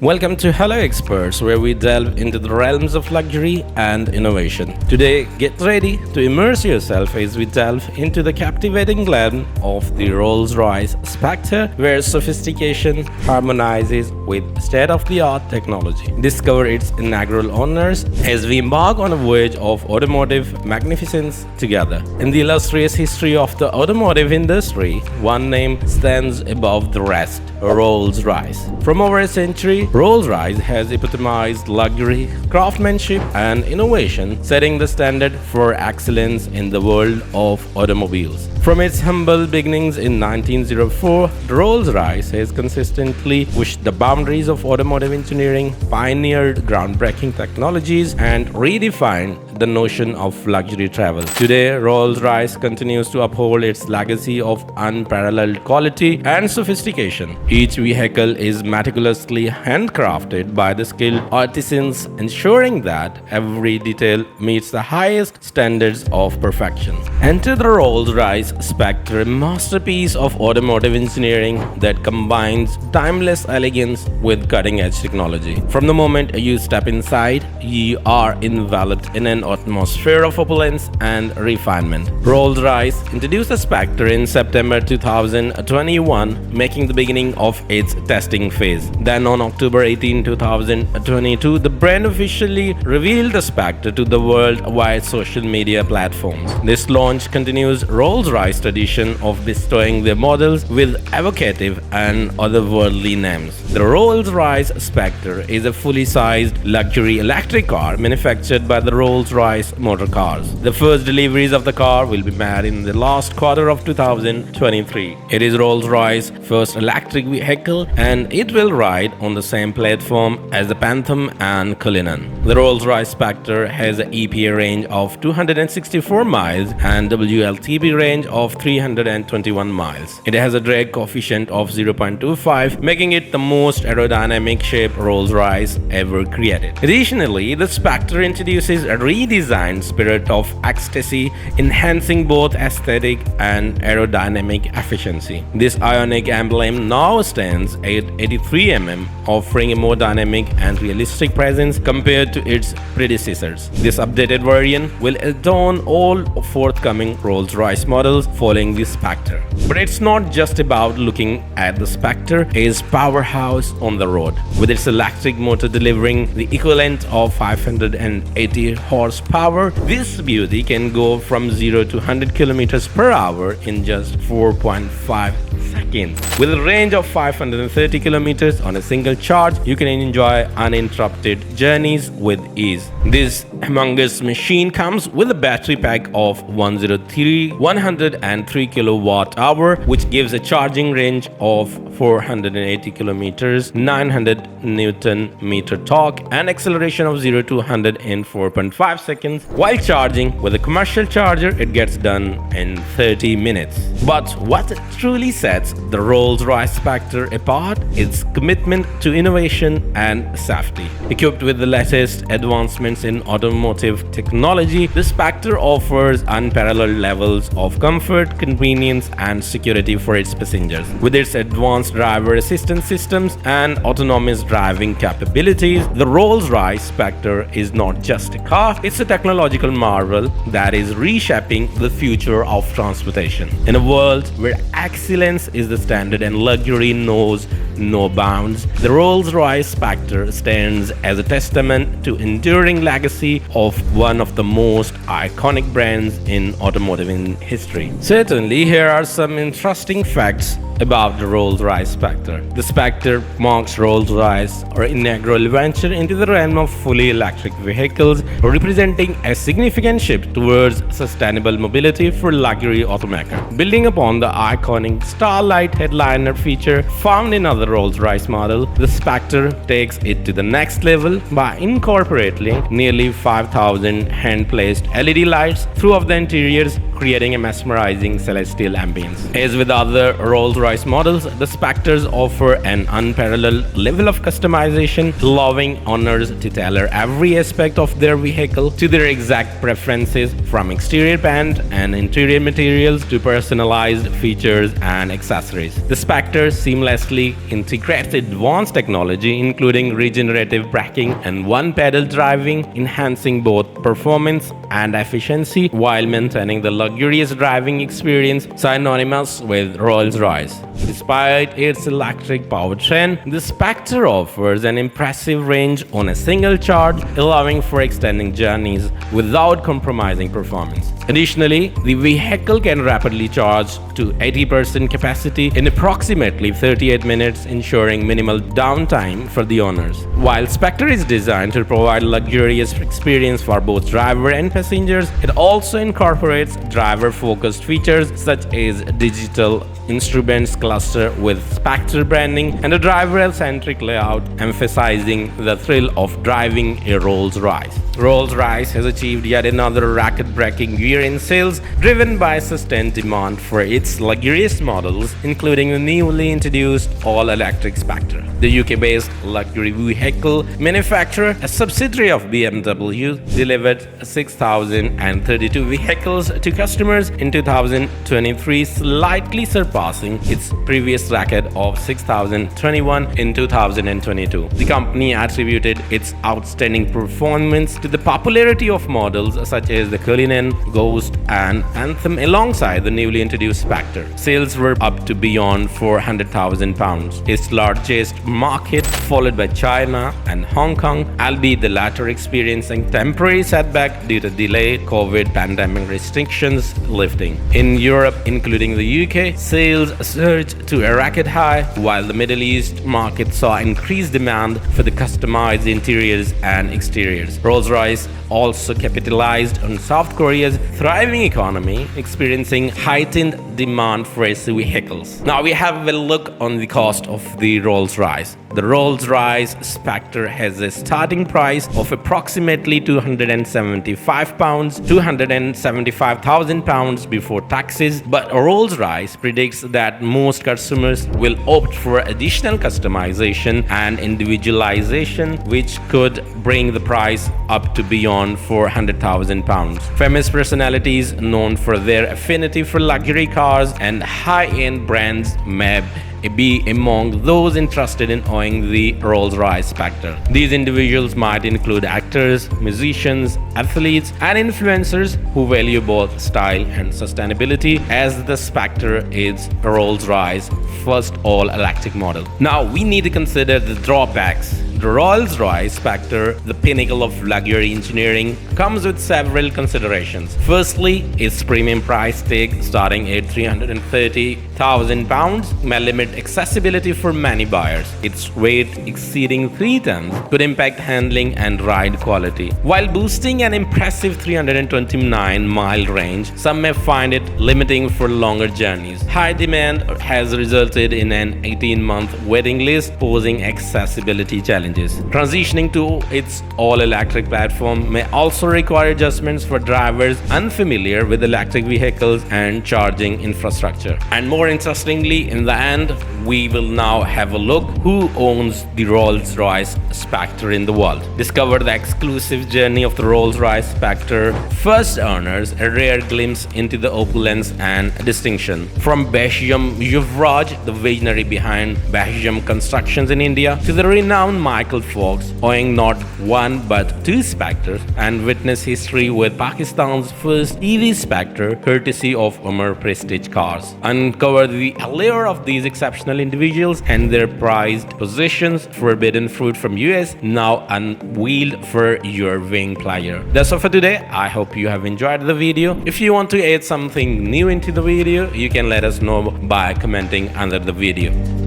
Welcome to Hello Experts, where we delve into the realms of luxury and innovation. Today, get ready to immerse yourself as we delve into the captivating land of the Rolls-Royce Spectre, where sophistication harmonizes with state-of-the-art technology. Discover its inaugural honors as we embark on a voyage of automotive magnificence together. In the illustrious history of the automotive industry, one name stands above the rest: Rolls-Royce. From over a century, Rolls-Royce has epitomized luxury, craftsmanship, and innovation, setting the standard for excellence in the world of automobiles. From its humble beginnings in 1904, Rolls-Royce has consistently pushed the boundaries of automotive engineering, pioneered groundbreaking technologies, and redefined the notion of luxury travel. Today, Rolls-Royce continues to uphold its legacy of unparalleled quality and sophistication. Each vehicle is meticulously handcrafted by the skilled artisans, ensuring that every detail meets the highest standards of perfection. Enter the Rolls-Royce Spectre, a masterpiece of automotive engineering that combines timeless elegance with cutting-edge technology. From the moment you step inside, you are enveloped in an atmosphere of opulence and refinement. Rolls-Royce introduced the Spectre in September 2021, making the beginning of its testing phase. Then on October 18, 2022, the brand officially revealed the Spectre to the worldwide social media platforms. This launch continues Rolls-Royce tradition of bestowing their models with evocative and otherworldly names. The Rolls-Royce Spectre is a fully sized luxury electric car manufactured by the Rolls-Royce Motor Cars. The first deliveries of the car will be made in the last quarter of 2023. It is Rolls-Royce's first electric vehicle, and it will ride on the same platform as the Phantom and Cullinan. The Rolls-Royce Spectre has an EPA range of 264 miles and WLTP range of 321 miles. It has a drag coefficient of 0.25, making it the most aerodynamic shape Rolls-Royce ever created. Additionally, the Spectre introduces a redesigned Spirit of Ecstasy, enhancing both aesthetic and aerodynamic efficiency. This ionic emblem now stands at 83 mm, offering a more dynamic and realistic presence compared to its predecessors. This updated variant will adorn all forthcoming Rolls-Royce models following the Spectre. But it's not just about looking at the Spectre, its powerhouse on the road. With its electric motor delivering the equivalent of 580 horsepower, this beauty can go from 0 to 100 kilometers per hour in just 4.5 seconds. With a range of 530 kilometers on a single charge, you can enjoy uninterrupted journeys with ease. This humongous machine comes with a battery pack of 103 kilowatt hour, which gives a charging range of 480 kilometers, 900 Newton meter torque, and acceleration of 0 to 100 in 4.5 seconds. While charging with a commercial charger, it gets done in 30 minutes. But what truly sets the Rolls-Royce Spectre apart is its commitment to innovation and safety. Equipped with the latest advancements in automotive technology, the Spectre offers unparalleled levels of comfort, convenience, and security for its passengers. With its advanced driver assistance systems and autonomous driving capabilities, the Rolls-Royce Spectre is not just a car, it's a technological marvel that is reshaping the future of transportation. In a world where excellence is the standard and luxury knows no bounds, the Rolls-Royce Spectre stands as a testament to enduring legacy of one of the most iconic brands in automotive history. Certainly, here are some interesting facts about the Rolls-Royce Spectre. The Spectre marks Rolls-Royce's inaugural venture into the realm of fully electric vehicles, representing a significant shift towards sustainable mobility for luxury automaker. Building upon the iconic Starlight headliner feature found in other Rolls-Royce models, the Spectre takes it to the next level by incorporating nearly 5,000 hand-placed LED lights throughout the interiors, creating a mesmerizing celestial ambience. As with other Rolls-Royce models, the Spectres offer an unparalleled level of customization, allowing owners to tailor every aspect of their vehicle to their exact preferences, from exterior paint and interior materials to personalized features and accessories. The Spectre seamlessly integrates advanced technology, including regenerative braking and one-pedal driving, enhancing both performance and efficiency while maintaining the luxurious driving experience synonymous with Rolls-Royce. Despite its electric powertrain, the Spectre offers an impressive range on a single charge, allowing for extending journeys without compromising performance. Additionally, the vehicle can rapidly charge to 80% capacity in approximately 38 minutes, ensuring minimal downtime for the owners. While Spectre is designed to provide a luxurious experience for both driver and passengers, it also incorporates driver-focused features such as digital instruments cluster with Spectre branding and a driver-centric layout, emphasizing the thrill of driving a Rolls-Royce. Rolls-Royce has achieved yet another record-breaking year in sales, driven by sustained demand for its luxurious models, including the newly introduced all-electric Spectre. The UK-based luxury vehicle manufacturer, a subsidiary of BMW, delivered 6,032 vehicles to customers in 2023, slightly surpassing its previous record of 6,021 in 2022. The company attributed its outstanding performance to the popularity of models such as the Cullinan, Ghost, and Phantom alongside the newly introduced Spectre. Sales were up to beyond £400,000, its largest market, followed by China and Hong Kong, albeit the latter experiencing temporary setback due to delayed COVID pandemic restrictions lifting. In Europe, including the UK, sales surged to a record high, while the Middle East market saw increased demand for the customized interiors and exteriors. Rolls-Royce also capitalized on South Korea's thriving economy, experiencing heightened demand for its vehicles. Now we have a look on the cost of the Rolls-Royce. The Rolls-Royce Spectre has a starting price of approximately £275, £275,000 before taxes, but Rolls-Royce predicts that most customers will opt for additional customization and individualization, which could bring the price up to beyond £400,000. Famous personalities known for their affinity for luxury cars and high-end brands may be among those interested in owning the Rolls-Royce Spectre. These individuals might include actors, musicians, athletes, and influencers who value both style and sustainability, as the Spectre is Rolls-Royce's first all-electric model. Now we need to consider the drawbacks. The Rolls-Royce Spectre, the pinnacle of luxury engineering, comes with several considerations. Firstly, its premium price tag, starting at £330,000, may limit accessibility for many buyers. Its weight exceeding 3 tons could impact handling and ride quality. While boasting an impressive 329-mile range, some may find it limiting for longer journeys. High demand has resulted in an 18-month waiting list, posing accessibility challenges. Transitioning to its all-electric platform may also require adjustments for drivers unfamiliar with electric vehicles and charging infrastructure. And more interestingly, in the end, we will now have a look who owns the Rolls-Royce Spectre in the world. Discover the exclusive journey of the Rolls-Royce Spectre first owners, a rare glimpse into the opulence and distinction. From Basham Yuvraj, the visionary behind Basham Constructions in India, to the renowned Michael Fox, owning not one but two Spectres, and witness history with Pakistan's first EV Spectre, courtesy of Umar Prestige Cars. Uncover the allure of these exceptional individuals and their prized possessions, forbidden fruit from US, now unveiled for your viewing pleasure. That's all for today. I hope you have enjoyed the video. If you want to add something new into the video, you can let us know by commenting under the video.